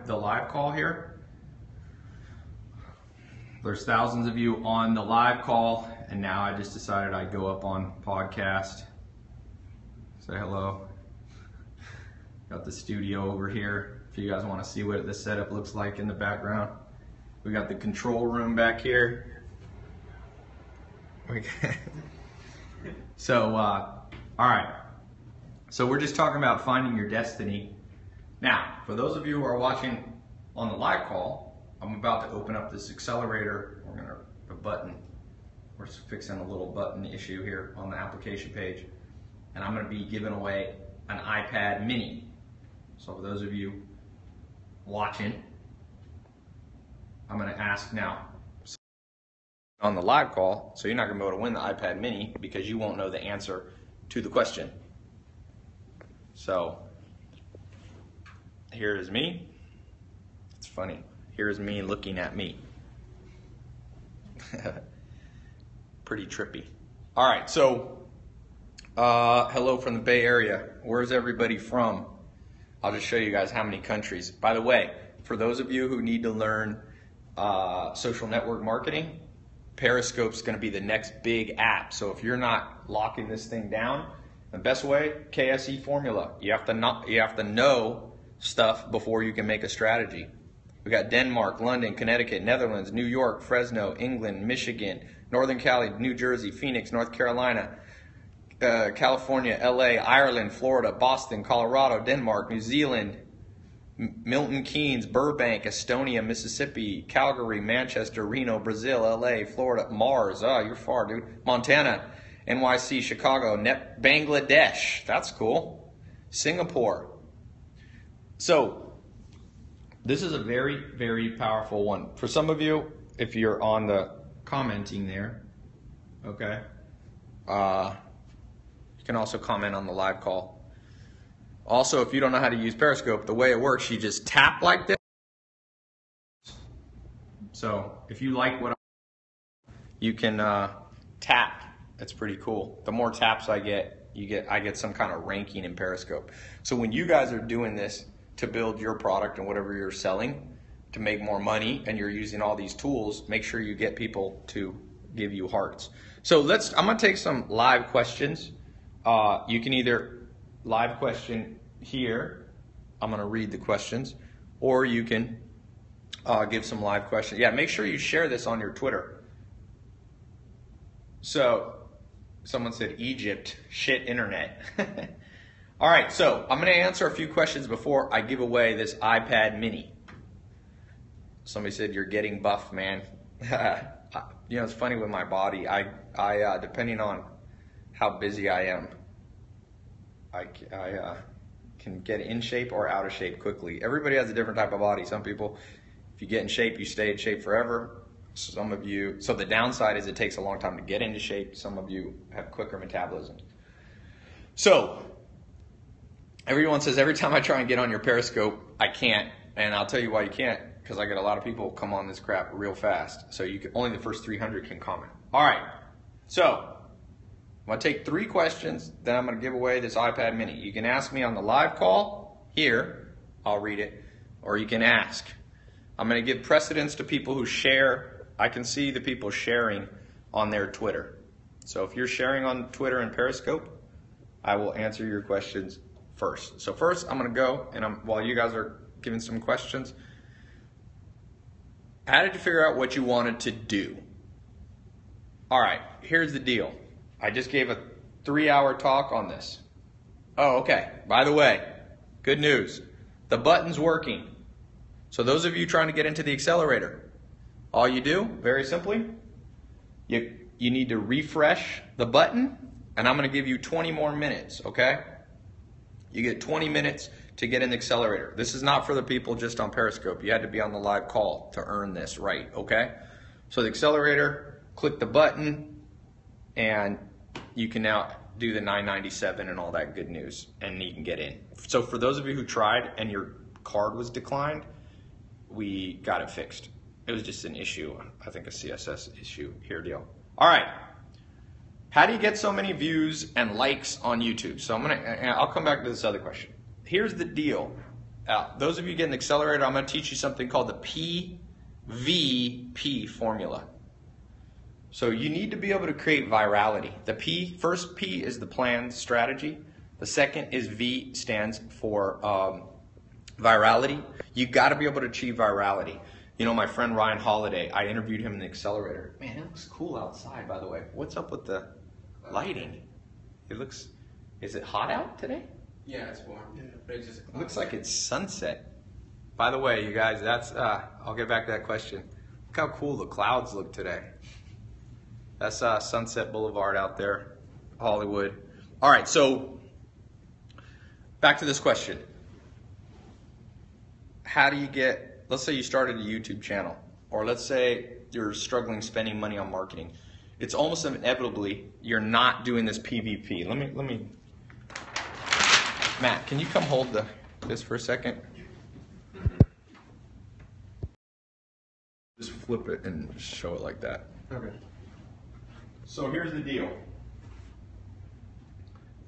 the live call here. There's thousands of you on the live call, and now I just decided I'd go up on podcast. Say hello. Got the studio over here. If you guys want to see what the setup looks like in the background. We got the control room back here. So, all right. So we're just talking about finding your destiny. Now, for those of you who are watching on the live call, I'm about to open up this accelerator. We're gonna a button. We're fixing a little button issue here on the application page, and I'm gonna be giving away an iPad mini. So for those of you watching, I'm gonna ask now on the live call, so you're not gonna be able to win the iPad mini because you won't know the answer to the question. So here is me. It's funny. Here's me looking at me. Pretty trippy. All right, so hello from the Bay Area. Where's everybody from? I'll just show you guys how many countries. By the way, for those of you who need to learn social network marketing, Periscope's going to be the next big app. So if you're not locking this thing down, the best way, KSE formula. You have to know stuff before you can make a strategy. We got Denmark, London, Connecticut, Netherlands, New York, Fresno, England, Michigan, Northern Cali, New Jersey, Phoenix, North Carolina, California, LA, Ireland, Florida, Boston, Colorado, Denmark, New Zealand, Milton Keynes, Burbank, Estonia, Mississippi, Calgary, Manchester, Reno, Brazil, LA, Florida, Mars, oh, you're far, dude, Montana, NYC, Chicago, Bangladesh, that's cool, Singapore. So this is a very, very powerful one. For some of you, if you're on the commenting there, okay, you can also comment on the live call. Also, if you don't know how to use Periscope, the way it works, you just tap like this. So if you like what you can tap. That's pretty cool. The more taps I get, I get some kind of ranking in Periscope. So when you guys are doing this to build your product and whatever you're selling to make more money, and you're using all these tools, make sure you get people to give you hearts. So I'm gonna take some live questions. You can either live question here, I'm gonna read the questions, or you can give some live questions. Yeah, make sure you share this on your Twitter. So someone said Egypt, shit internet. All right, so I'm gonna answer a few questions before I give away this iPad mini. Somebody said, you're getting buff, man. You know, it's funny with my body. I depending on how busy I am, I can get in shape or out of shape quickly. Everybody has a different type of body. Some people, if you get in shape, you stay in shape forever. Some of you, so the downside is it takes a long time to get into shape. Some of you have quicker metabolism. So everyone says every time I try and get on your Periscope, I can't. And I'll tell you why you can't, because I get a lot of people come on this crap real fast. So only the first 300 can comment. All right, so I'm gonna take 3 questions, then I'm gonna give away this iPad mini. You can ask me on the live call here, I'll read it, or you can ask. I'm gonna give precedence to people who share. I can see the people sharing on their Twitter. So if you're sharing on Twitter and Periscope, I will answer your questions first. So first I'm gonna go, and while you guys are giving some questions, how did you figure out what you wanted to do? All right, here's the deal. I just gave a 3-hour talk on this. Oh, okay. By the way, good news. The button's working. So those of you trying to get into the accelerator, all you do, very simply, you need to refresh the button, and I'm going to give you 20 more minutes, okay? You get 20 minutes to get in the accelerator. This is not for the people just on Periscope. You had to be on the live call to earn this right, okay? So the accelerator, click the button, and you can now do the 997 and all that good news, and you can get in. So for those of you who tried and your card was declined, we got it fixed. It was just an issue, I think a CSS issue here deal. All right, how do you get so many views and likes on YouTube? So I'll come back to this other question. Here's the deal. Those of you getting accelerator, I'm going to teach you something called the PVP formula. So you need to be able to create virality. The first P is the plan strategy. The second is V stands for virality. You got to be able to achieve virality. You know, my friend Ryan Holiday, I interviewed him in the accelerator. Man, it looks cool outside, by the way. What's up with the lighting? Is it hot out today? Yeah, it's warm. Yeah. But it's just It looks like it's sunset. By the way, you guys, that's, I'll get back to that question. Look how cool the clouds look today. That's Sunset Boulevard out there, Hollywood. All right, so back to this question. How do you get, let's say you started a YouTube channel, or let's say you're struggling spending money on marketing. It's almost inevitably you're not doing this PVP. Let me, Matt, can you come hold this for a second? Just flip it and show it like that. okay. So here's the deal.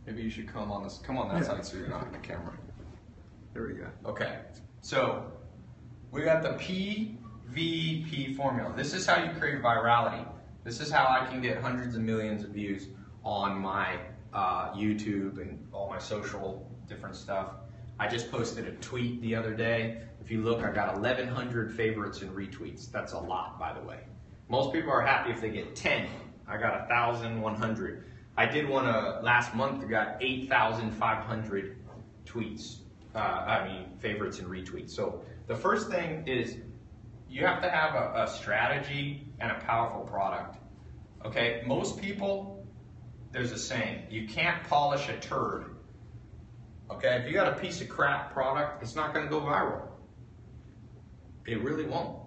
Maybe you should come on that side so you're not in the camera. There we go. Okay. So we got the PVP formula. This is how you create virality. This is how I can get hundreds of millions of views on my YouTube and all my social different stuff. I just posted a tweet the other day. If you look, I got 1,100 favorites and retweets. That's a lot, by the way. Most people are happy if they get 10. I got 1,100. I did one last month. I got 8,500 tweets. Favorites and retweets. So the first thing is you have to have a strategy and a powerful product. Okay, most people, there's a saying, you can't polish a turd. Okay, if you got a piece of crap product, it's not going to go viral. It really won't.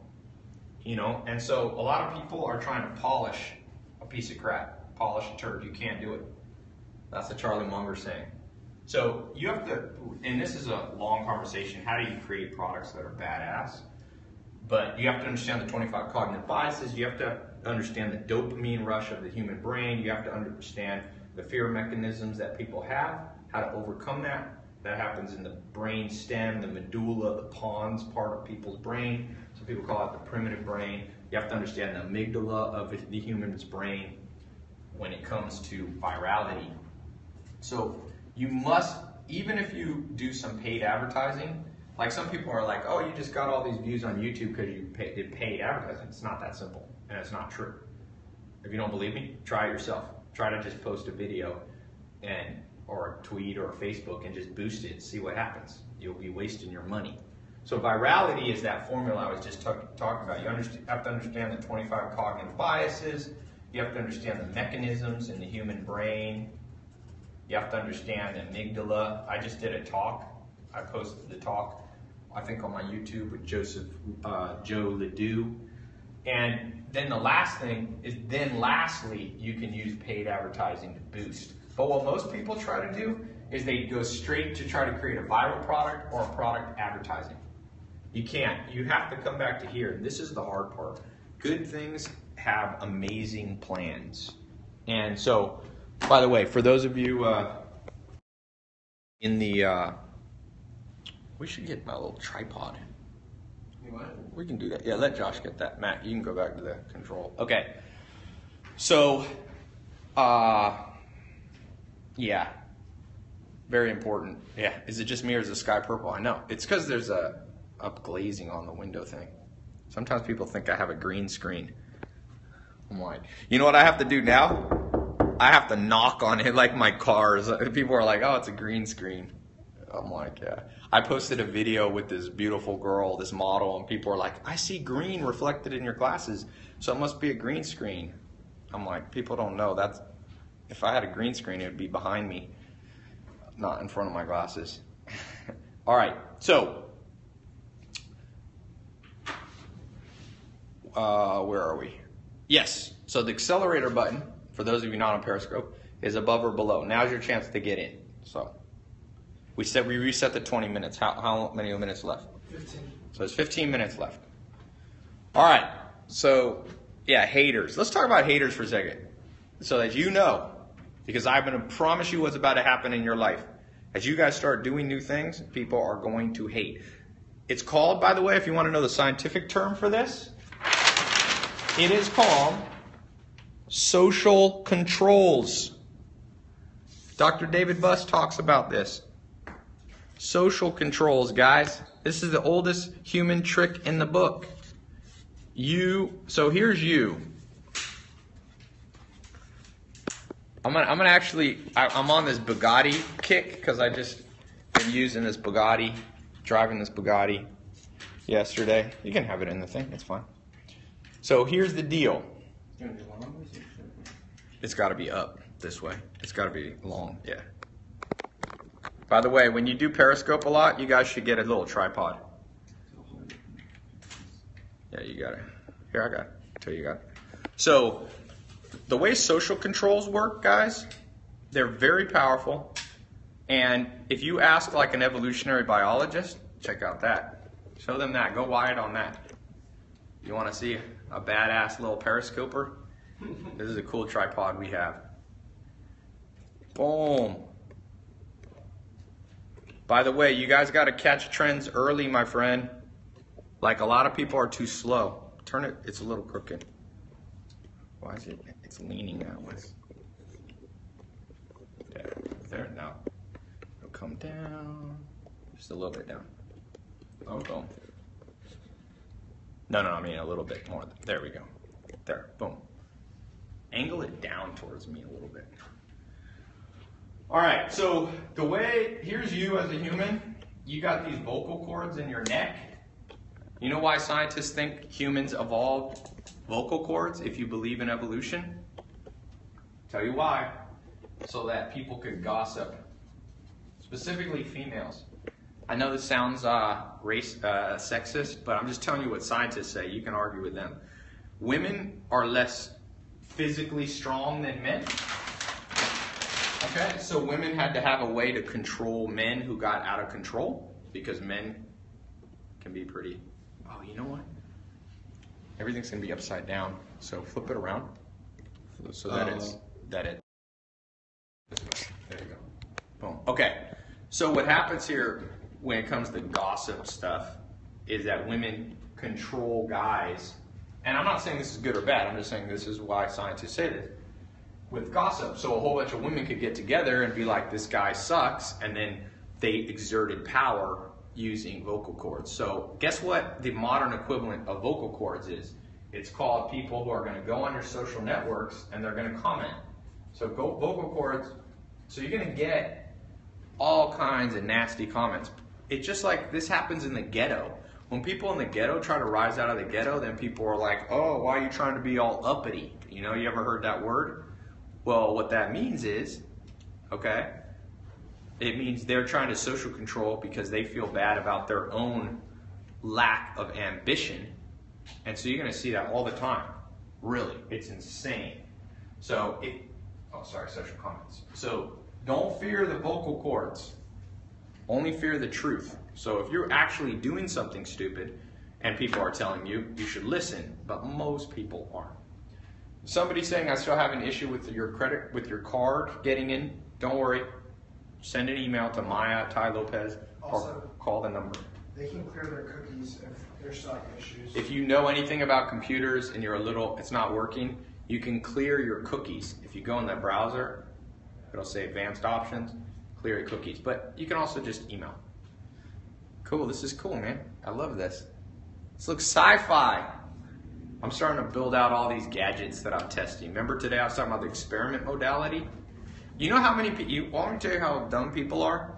You know, and so a lot of people are trying to polish a piece of crap, polish a turd. You can't do it. That's the Charlie Munger saying. So you have to, and this is a long conversation, how do you create products that are badass? But you have to understand the 25 cognitive biases. You have to understand the dopamine rush of the human brain. You have to understand the fear mechanisms that people have, how to overcome that. That happens in the brain stem, the medulla, the pons part of people's brain. Some people call it the primitive brain. You have to understand the amygdala of the human's brain when it comes to virality. So you must, even if you do some paid advertising, like some people are like, oh, you just got all these views on YouTube because you did paid advertising. It's not that simple, and it's not true. If you don't believe me, try it yourself. Try to just post a video or a tweet or a Facebook and just boost it, see what happens. You'll be wasting your money. So virality is that formula I was just talking about. You have to understand the 25 cognitive biases. You have to understand the mechanisms in the human brain. You have to understand the amygdala. I just did a talk. I posted the talk, I think, on my YouTube with Joe Ledoux. And then the last thing is, lastly, you can use paid advertising to boost. But what most people try to do is they go straight to try to create a viral product or a product advertising. You can't. You have to come back to here. This is the hard part. Good things have amazing plans. And so, by the way, for those of you in the, we should get my little tripod. You want it? We can do that. Yeah, let Josh get that. Matt, you can go back to the control. Okay. So, yeah. Very important. Yeah. Is it just me or is the sky purple? I know. It's because there's a up glazing on the window thing. Sometimes people think I have a green screen. I'm like, you know what I have to do now? I have to knock on it like my cars. People are like, oh, it's a green screen. I'm like, yeah. I posted a video with this beautiful girl, this model, and people are like, I see green reflected in your glasses, so it must be a green screen. I'm like, people don't know. That's, if I had a green screen, it would be behind me, not in front of my glasses. All right, so where are we? Yes, so the accelerator button, for those of you not on Periscope, is above or below. Now's your chance to get in. So we reset the 20 minutes. How many minutes left? 15. So it's 15 minutes left. All right. So yeah, haters. Let's talk about haters for a second, so that you know, because I'm going to promise you what's about to happen in your life. As you guys start doing new things, people are going to hate. It's called, by the way, if you want to know the scientific term for this, it is called social controls. Dr. David Buss talks about this. Social controls, guys. This is the oldest human trick in the book. So here's you. I'm on this Bugatti kick because I just been using this Bugatti, driving this Bugatti yesterday. You can have it in the thing, it's fine. So here's the deal. It's got to be up this way. It's got to be long, yeah. By the way, when you do Periscope a lot, you guys should get a little tripod. Yeah, you got it. Here, I got it. Until you got it. So, the way social controls work, guys, they're very powerful. And if you ask like an evolutionary biologist, check out that. Show them that. Go wide on that. You want to see a badass little periscoper? This is a cool tripod we have. Boom. By the way, you guys got to catch trends early, my friend. Like a lot of people are too slow. Turn it, it's a little crooked. Why is it? It's leaning that way. There, now. It'll come down. Just a little bit down. Oh, boom. No, I mean a little bit more. There we go. There, boom. Angle it down towards me a little bit. All right, so the way, here's you as a human. You got these vocal cords in your neck. You know why scientists think humans evolved vocal cords if you believe in evolution? Tell you why. So that people could gossip, specifically females. I know this sounds sexist, but I'm just telling you what scientists say. You can argue with them. Women are less physically strong than men. Okay, so women had to have a way to control men who got out of control because men can be pretty. Oh, you know what? Everything's gonna be upside down. So flip it around so that it. There you go. Boom. Okay. So what happens here when it comes to gossip stuff is that women control guys, and I'm not saying this is good or bad. I'm just saying this is why scientists say this. With gossip, so a whole bunch of women could get together and be like, this guy sucks, and then they exerted power using vocal cords. So guess what the modern equivalent of vocal cords is? It's called people who are going to go on your social networks and they're going to comment. So vocal cords, so you're going to get all kinds of nasty comments. It's just like this happens in the ghetto. When people in the ghetto try to rise out of the ghetto, then people are like, oh, why are you trying to be all uppity? You know, you ever heard that word? Well, what that means is, okay, it means they're trying to social control because they feel bad about their own lack of ambition. And so you're going to see that all the time. Really, it's insane. So, social comments. So don't fear the vocal cords. Only fear the truth. So if you're actually doing something stupid and people are telling you, you should listen. But most people aren't. Somebody saying I still have an issue with your card getting in. Don't worry. Send an email to Maya, Tai Lopez, or call the number. They can clear their cookies if there's stock issues. If you know anything about computers and it's not working, you can clear your cookies. If you go in the browser, it'll say advanced options, clear your cookies. But you can also just email. Cool, this is cool, man. I love this. This looks sci-fi. I'm starting to build out all these gadgets that I'm testing. Remember today I was talking about the experiment modality? You know how many people, want me to tell you how dumb people are?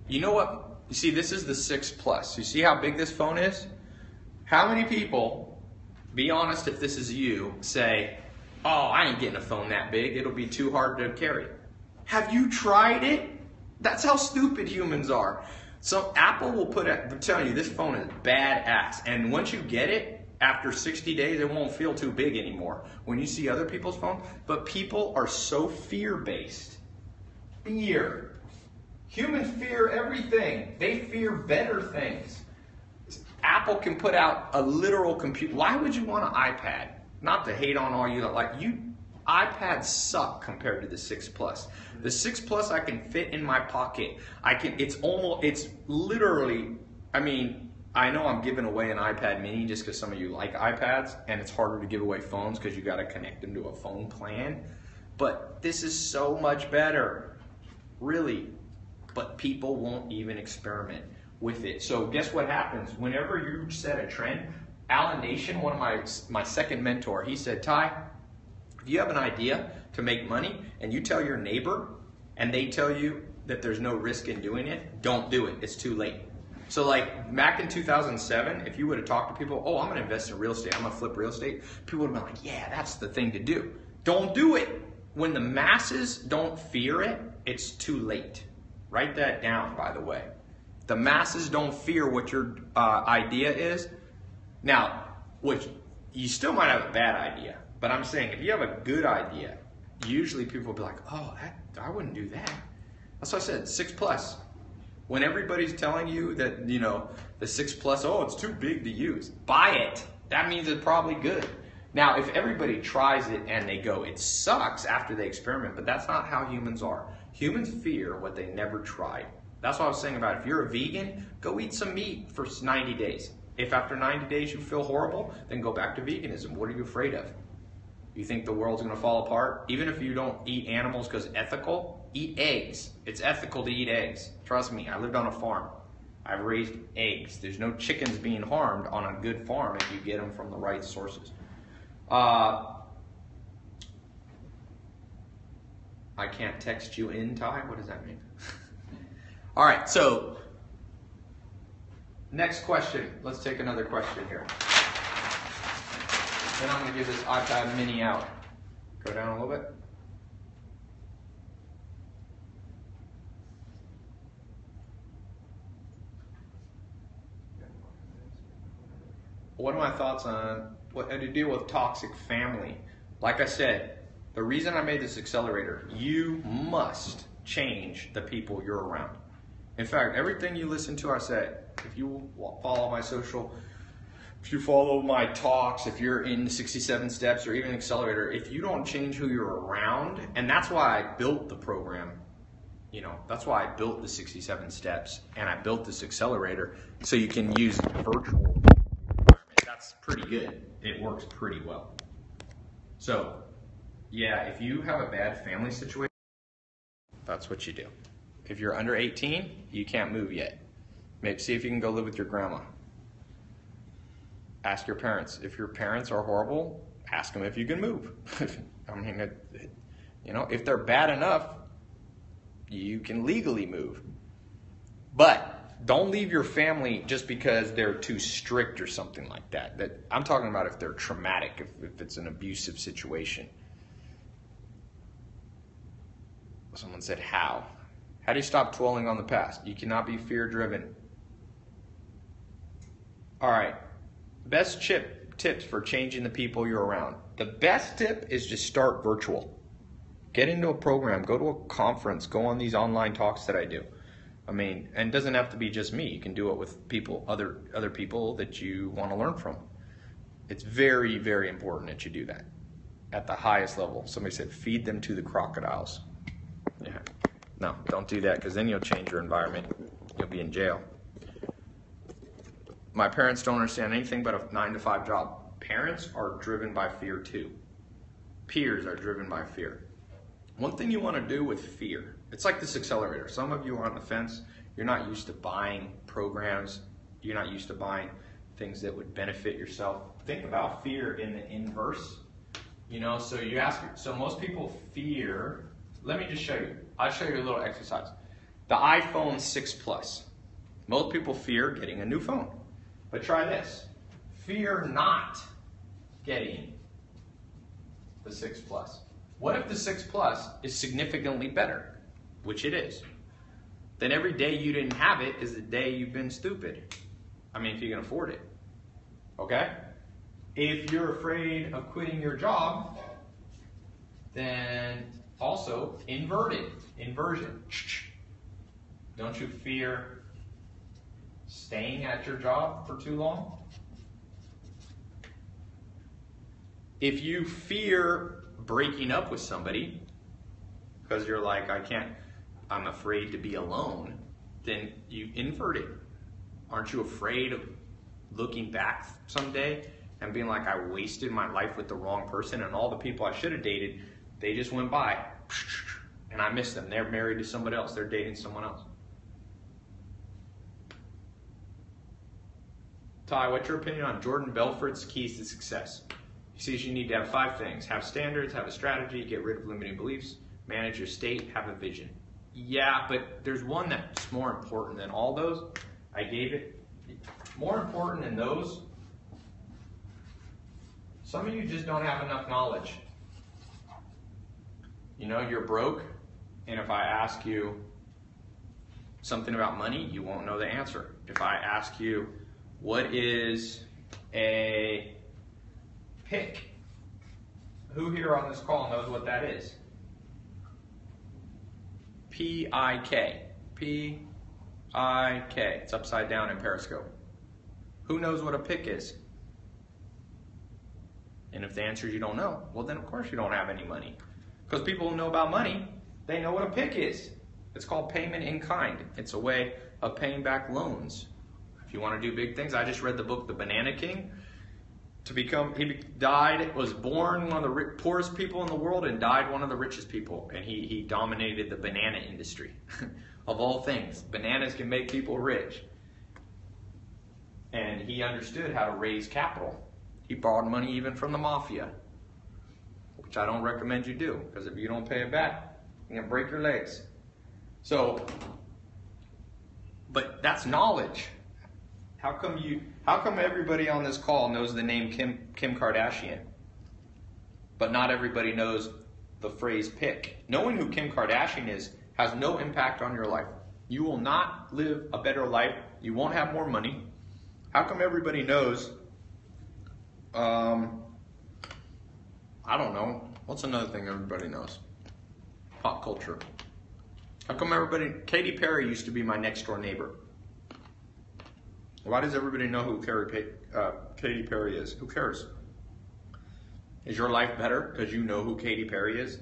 You know what? You see, this is the 6 Plus. You see how big this phone is? How many people, be honest if this is you, say, oh, I ain't getting a phone that big. It'll be too hard to carry. Have you tried it? That's how stupid humans are. So Apple will I'm telling you, this phone is badass. And once you get it, after 60 days, it won't feel too big anymore when you see other people's phones. But people are so fear-based. Fear. Humans fear everything. They fear better things. Apple can put out a literal computer. Why would you want an iPad? Not to hate on all you that like you. iPads suck compared to the 6 Plus. The 6 Plus I can fit in my pocket. It's literally, I mean, I know I'm giving away an iPad mini just because some of you like iPads, and it's harder to give away phones because you got to connect them to a phone plan. But this is so much better, really. But people won't even experiment with it. So guess what happens? Whenever you set a trend, Alan Nation, one of my second mentor, he said, Tai, if you have an idea to make money and you tell your neighbor and they tell you that there's no risk in doing it, don't do it. It's too late. So like back in 2007, if you would have talked to people, oh, I'm going to invest in real estate, I'm going to flip real estate, people would have been like, yeah, that's the thing to do. Don't do it. When the masses don't fear it, it's too late. Write that down, by the way. The masses don't fear what your idea is. Now, which you still might have a bad idea, but I'm saying if you have a good idea, usually people will be like, oh, I wouldn't do that. That's what I said, 6 Plus. When everybody's telling you that, you know, the 6 Plus, oh, it's too big to use, buy it. That means it's probably good. Now, if everybody tries it and they go, it sucks after they experiment, but that's not how humans are. Humans fear what they never tried. That's what I was saying about if you're a vegan, go eat some meat for 90 days. If after 90 days you feel horrible, then go back to veganism. What are you afraid of? You think the world's going to fall apart? Even if you don't eat animals because ethical, eat eggs. It's ethical to eat eggs. Trust me, I lived on a farm. I've raised eggs. There's no chickens being harmed on a good farm if you get them from the right sources. I can't text you in, Tai? What does that mean? All right, so next question. Let's take another question here. Then I'm going to give this iPad mini out. Go down a little bit. What are my thoughts on what to deal with toxic family? Like I said, the reason I made this accelerator, you must change the people you're around. In fact, everything you listen to, I said, if you follow my social, if you follow my talks, if you're in the 67 steps or even accelerator, if you don't change who you're around, and that's why I built the program, you know, that's why I built the 67 steps and I built this accelerator so you can use virtual environment. That's pretty good. It works pretty well. So, yeah, if you have a bad family situation, that's what you do. If you're under 18, you can't move yet. Maybe see if you can go live with your grandma. Ask your parents. If your parents are horrible, ask them if you can move. I mean, you know, if they're bad enough, you can legally move. But don't leave your family just because they're too strict or something like that. I'm talking about if they're traumatic, if it's an abusive situation. Someone said, how? How do you stop dwelling on the past? You cannot be fear-driven. All right. Best tips for changing the people you're around. The best tip is just start virtual. Get into a program. Go to a conference. Go on these online talks that I do. I mean, and it doesn't have to be just me. You can do it with people, other people that you want to learn from. It's very, very important that you do that at the highest level. Somebody said, feed them to the crocodiles. Yeah. No, don't do that because then you'll change your environment. You'll be in jail. My parents don't understand anything but a 9-to-5 job. Parents are driven by fear too. Peers are driven by fear. One thing you want to do with fear, it's like this accelerator. Some of you are on the fence. You're not used to buying programs. You're not used to buying things that would benefit yourself. Think about fear in the inverse. You know, so you ask, so most people fear. Let me just show you. I'll show you a little exercise. The iPhone 6 Plus. Most people fear getting a new phone. But try this. Fear not getting the 6 Plus. What if the 6 Plus is significantly better? Which it is. Then every day you didn't have it is the day you've been stupid. I mean, if you can afford it. Okay? If you're afraid of quitting your job, then also inversion. Don't you fear staying at your job for too long? If you fear breaking up with somebody because you're like, I'm afraid to be alone, then you invert it. Aren't you afraid of looking back someday and being like, I wasted my life with the wrong person, and all the people I should have dated, they just went by and I missed them. They're married to somebody else. They're dating someone else. Ty, what's your opinion on Jordan Belfort's keys to success? He says you need to have 5 things. Have standards, have a strategy, get rid of limiting beliefs, manage your state, have a vision. Yeah, but there's one that's more important than all those. I gave it. More important than those, some of you just don't have enough knowledge. You know, you're broke, and if I ask you something about money, you won't know the answer. If I ask you, what is a PIK? Who here on this call knows what that is? P-I-K. P-I-K. It's upside down in Periscope. Who knows what a PIK is? And if the answer is you don't know, well then of course you don't have any money. Because people who know about money, they know what a PIK is. It's called payment in kind. It's a way of paying back loans. If you want to do big things, I just read the book The Banana King. He died, was born one of the poorest people in the world and died one of the richest people. And he dominated the banana industry. Of all things, bananas can make people rich. And he understood how to raise capital. He borrowed money even from the mafia, which I don't recommend you do, because if you don't pay it back, you're going to break your legs. So, but that's knowledge. How come everybody on this call knows the name Kim Kardashian, but not everybody knows the phrase PIK? Knowing who Kim Kardashian is has no impact on your life. You will not live a better life. You won't have more money. How come everybody knows, I don't know, what's another thing everybody knows? Pop culture. How come Katy Perry used to be my next door neighbor. Why does everybody know who Katy Perry is? Who cares? Is your life better because you know who Katy Perry is?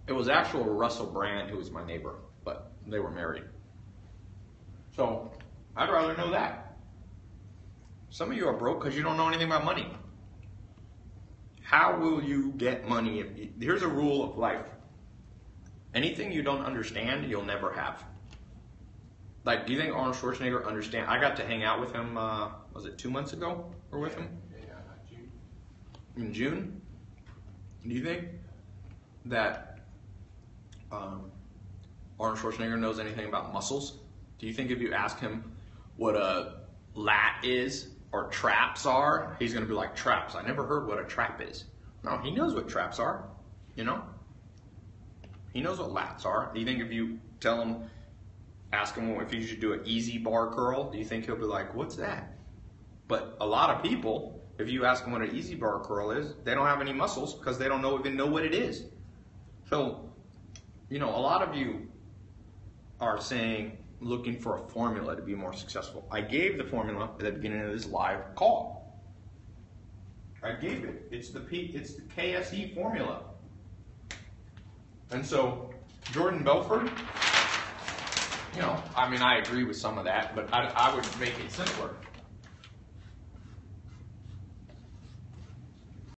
It was actual Russell Brand who was my neighbor, but they were married. So, I'd rather know that. Some of you are broke because you don't know anything about money. How will you get money? Here's a rule of life. Anything you don't understand, you'll never have. Like, do you think Arnold Schwarzenegger understands? I got to hang out with him, was it 2 months ago? We're with him? Yeah, June. In June? Do you think that Arnold Schwarzenegger knows anything about muscles? Do you think if you ask him what a lat is or traps are, he's going to be like, traps? I never heard what a trap is. No, he knows what traps are, you know? He knows what lats are. Do you think if you tell him, ask him if you should do an easy bar curl, do you think he'll be like, what's that? But a lot of people, if you ask them what an easy bar curl is, they don't have any muscles because they don't even know what it is. So, you know, a lot of you are saying, looking for a formula to be more successful. I gave the formula at the beginning of this live call. I gave it. It's the KSE formula. And so, Jordan Belfort, you know, I mean, I agree with some of that, but I would make it simpler.